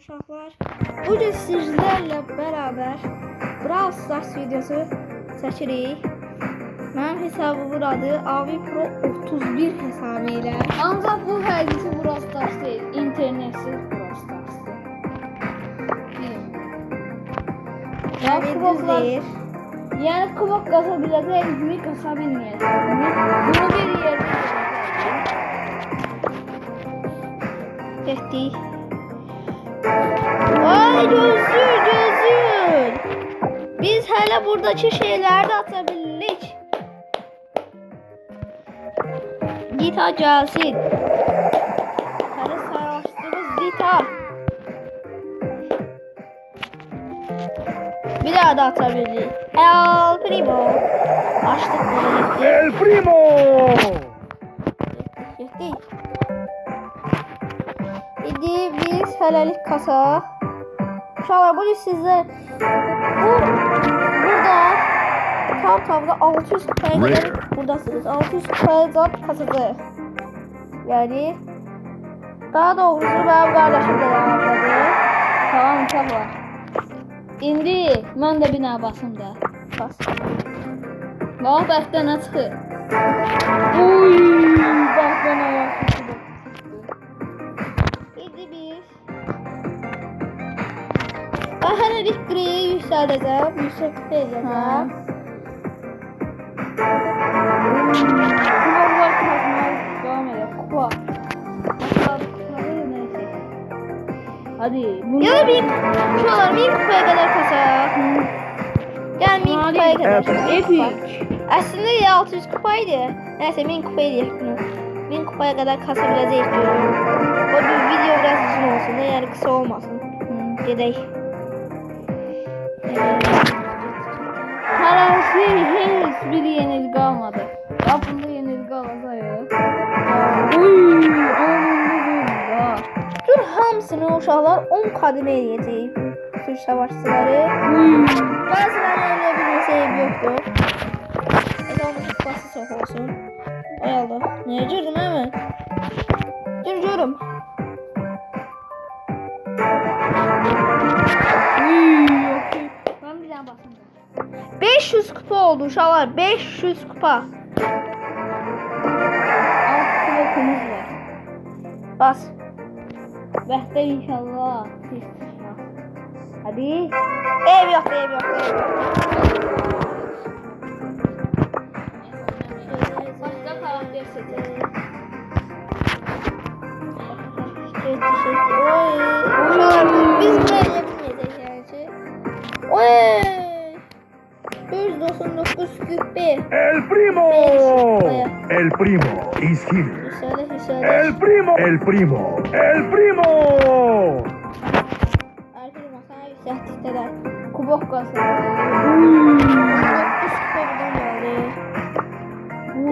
uşaqlar. Bugün sizlerlə beraber Brawl Stars videosu çəkirik. Mənim hesabımın adı Avi Pro 31 hesabı ilə. Ancaq bu həqiqi Brawl Stars deyil, internetsiz Brawl Stars. Yəni düz deyir. Yəni kubok qaza biləcəyik, qasa bilməyəcəyik. Bunu bir yerdə Getdik. Ay gözür. Biz hələ buradakı şeyləri də ata bilirik. Dita gəlsin. Hələ saraşdığımız Dita. Bir daha da ata bilirik. El Primo. Açdık bunu. El Primo! Getdik. İndi biz hələlik kasa. Uşaqlar bugün sizlər burada tam 600 kupaya qədər buradasınız. 600 kupaya zat kasacağıq. Yəni daha doğrusu mənim qardaşım da yanımdadır. Tamam uşaqlar. İndi mən də bina basım da. Bas. Bax bəxtdən nə çıxır? Uy, bax bana yaxşı. İndi biz ben hələlik qreyə yüksəldəcəm. Yüksək edəcəm. Kubalar kazmaya devam edelim. Kuba. Hadi. Bunu... Ya da şuralar 1000 kupaya kadar kasaq. Gel 1000 kupaya kadar. Epic. Aslında ya 600 kupaydı. Neyse 1000 kupaya diye bunu. 1000 kupaya kadar kasabileceğiz diyorum. O bir video biraz uzun olsun da yani kısa olmasın. Gedək. Parası henüz bir yenilgi almadı. Ya bunda yenilgi alacağız. Uy, anında Dur hamısını uşaqlar 10 kademe eləyəcəyik. Türk savaşçıları. Bazılarına bilməsə eyb yoxdur. Onun kupası çox olsun. Ay Allah. Neye girdim hemen? Görüm. 500 kupa oldu uşaqlar. 500 kupa. 6 kubokumuz var. Bas. Bəhtə inşallah. Hadi. Ev yoxdur. Başka karakter seçelim. Oy. Uşaqlar biz buraya yapmayacağız gerçi. Oy. 199 El Primo! El Primo is here. Hüsələ. El Primo! El Primo! El Primo! Arkadaşlar sana yükseltdik de. Kubok kası. 9 kupa buradan geldi.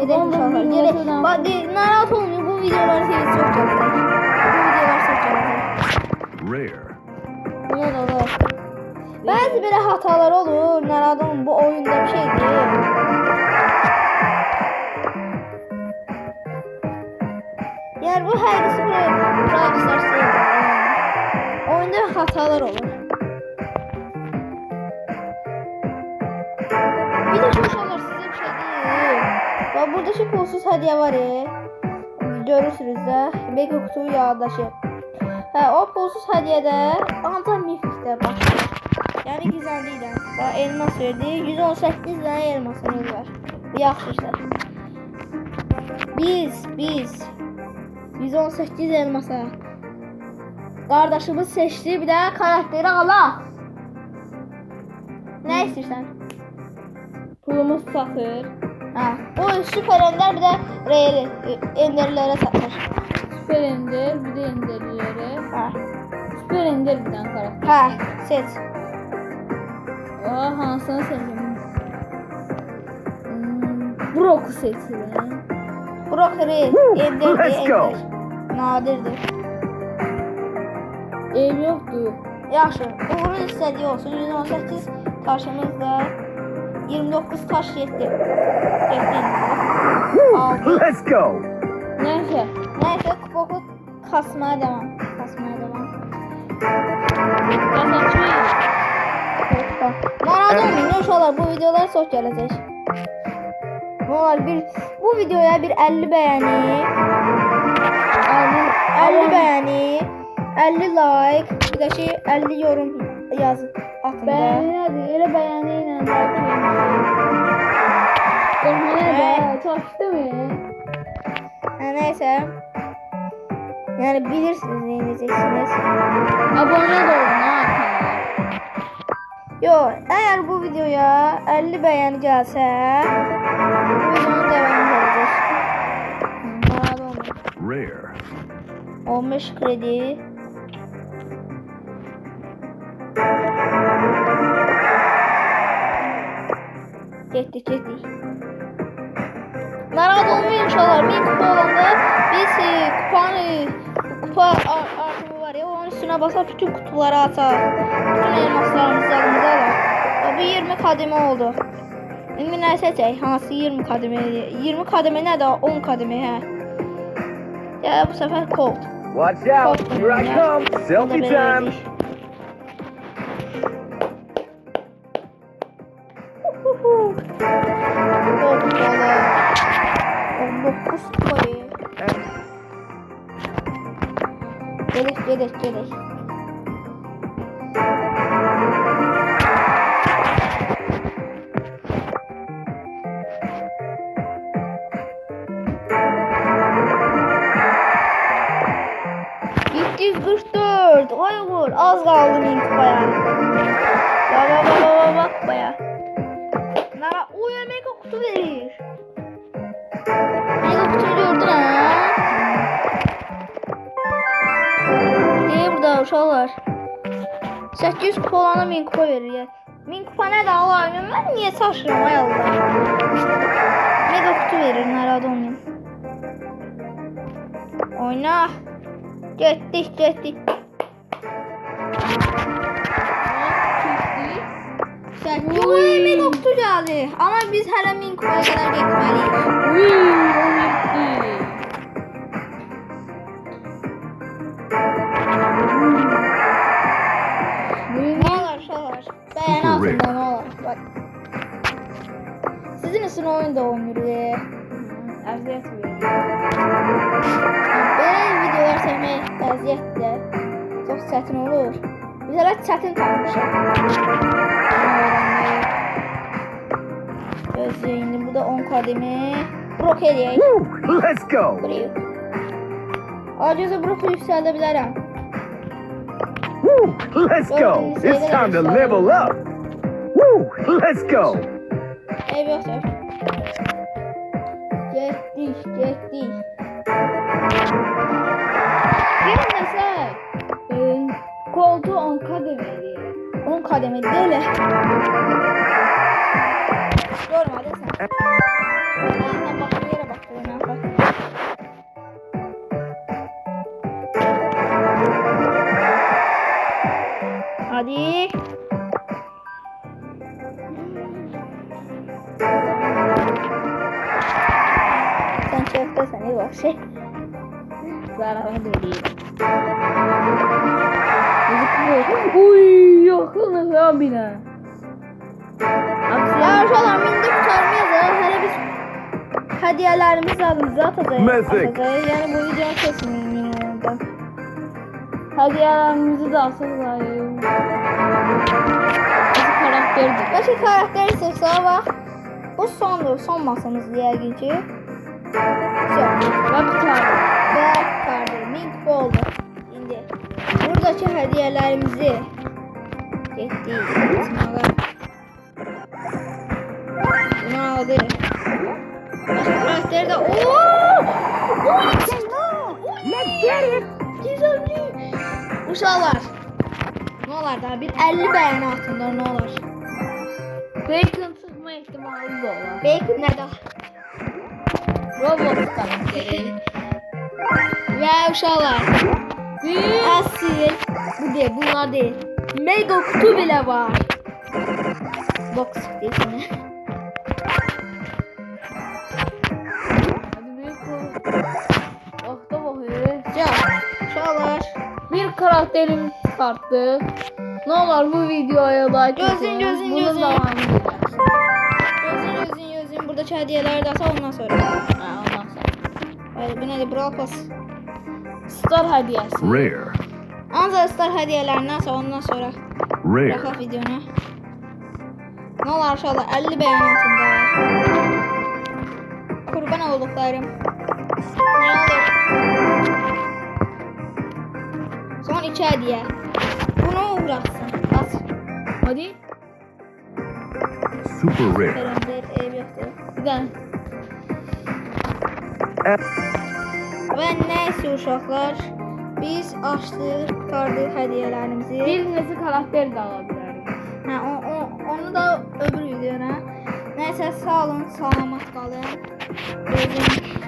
Gidelim inşallah. Gidelim. Bak narahat olmuyor. Bu videolar seni çok gelecek. Bu videolar çok gelecek. Rare. Buna da olur. Bazı böyle hatalar olur. Narahat olun. Bu oyunda bir şey değil. Yani bu herkesi Brawl Stars değil. Oyunda hatalar olur. Bir de şu uşaqlar size bir şey diyeyim. Bak burada şu pulsuz hediye var ya. Görürsünüz de. Mega kutu yağdaşı. O pulsuz hediyede ancak mifikte bak. Yani güzel değil. Bak elmas verdi. 118 tane elmasımız var. Yaxşı işler. Biz 118 elmasa. Kardeşimiz seçti bir de karakteri Allah. Ne istersen? Pulumuz satır. Ha, bu süper ender bir de real enderlere satır. Süper Ender, bir de Ender'lere. Ha. Süper Ender bir tane karakter. Ha, seç. Aa, hansını seçeyim? Brock'u seçelim. Brokery, ender diye Let's go. ender. Nadirdir. Ev yoktu. Yaxşı, uğurun istədiyi olsun. 118 taşımızda 29 taş yetti. Aldı. Let's go! Neyse. Neyse kupoku kasmaya devam. Narahat olmayın uşaqlar, bu videolar çox gələcək. Ne olar bu videoya bir 50 beğeni, 50 beğeni, 50 like, bir de 50 yorum yazın atın da. Beğeniyordu. Öyle beğeniyle belki. Görmeye de taştı mı? Neyse. Yani bilirsiniz ne diyeceksiniz. Abone de olun ha kanala. Yo, eğer bu videoya 50 beğeni gelse bu videonun devamı olacak. Rare. 15 kredi. Getdik. Narahat olmayın inşallah. Bir kupa olanda biz kupa artımı var ya, onun üstüne basar bütün kutuları atar. Bütün elmaslarımızı alımıza alır. O bir 20 kademe oldu. Şimdi ne seçək? Hansı 20 kademe? 20 kademe ne de 10 kademe he. Ya bu sefer Colt. Watch out. Here I come. Selfie time. Colt valla. 19 kupayı. Gelek. Vay vur, az kaldı min kupaya. Bak kupaya. Nara, o ya mega kutu verir. Mega kutuyu gördün ha. Burada uşaqlar. 800 kupa olana 1000 kupa verir ya. 1000 kupa ne de alayım? Ben niye saçıram ay Allah. Mega kutu verir, narahat olmayın. Oyna. Getdik. Yox, mega kutu gəldi. Amma biz hələ 1000 kupaya qədər getməliyik. Ne olar uşaqlar? Bəyəni altında ne olar? Bak. Sizin üçün oyun da oynayırıq. Əziyyət verir. Belə videolar çəkmək əziyyətdir. Çox çətin olur. Biz hələ çətin tapmışıq. Gözləyin, bu da 10 kademi. Brok eləyək. Woo, let's go. Burayı. Acıza broku yüksəldə bilərəm. Woo, let's go. It's time to level up. Woo, let's go. Ev yoxdur. Getdik. Gelin desək, koltuğu 10 kademeli. 10 kademi deli. Görmedin sen. Aynen bak bir yere bak. Hadi. Sen çöptesen iyi bak şey. Zarara vereyim. Uy, yakın abine. Ya şu an mindi kurtarmayız ya. Hele biz hediyelerimizi adımıza atacağız. Yani bu videonun kesinliğini orada. Hediyelerimizi de asıllayım. Nasıl karakterdir? Başka karakteri seçsene bak. Bu sondur. Son masamız yəqin ki. Ve tutarım. Ve kurtardı. Mink oldu. Şimdi buradaki hediyelerimizi getdik. Bunu aldı. Başka karakteri de ooo! Güzellik. Uşaqlar. Ne olar da bir 50 beğeni altında ne olar? Bacon çıkma ihtimali de olur. Bacon ne daha? Roblox karakteri. Ve uşaqlar. Asil. Bu değil, bunlar değil. Mega kutu bile var. Box değil şimdi. Hadi büyük bu. Bakta bakıyor. Ya, uşaqlar. Bir karakterimiz çıkarttık. Ne olur bu videoya like Gözün, atın. gözün, Bunun gözün. devamını gelsin. Gözün. Buradaki hediyeleri de asa ondan sonra. Ha, ondan sonra. Hayır, bu nedir? Brawl Pass. Star hediyesi. Rare. Ancaq star hediyelerinden sonra ondan sonra. Rare. Bırakalım videonu. Ne olur aşağıda 50 beğen altında. Kurban olduklarım. Ne olur. Son 2 hediye. Bunu uğraşsın. Bas. Hadi. Super rare. Veremdir, ev yoktur. Bir tane. Və nəysə uşaqlar, biz açdıq, qurtardıq hədiyələrimizi. Bir nesil karakter de alabilirim. Hə, onu da öbür videona. Nəysə, sağ olun, salamat qalın. Gözün.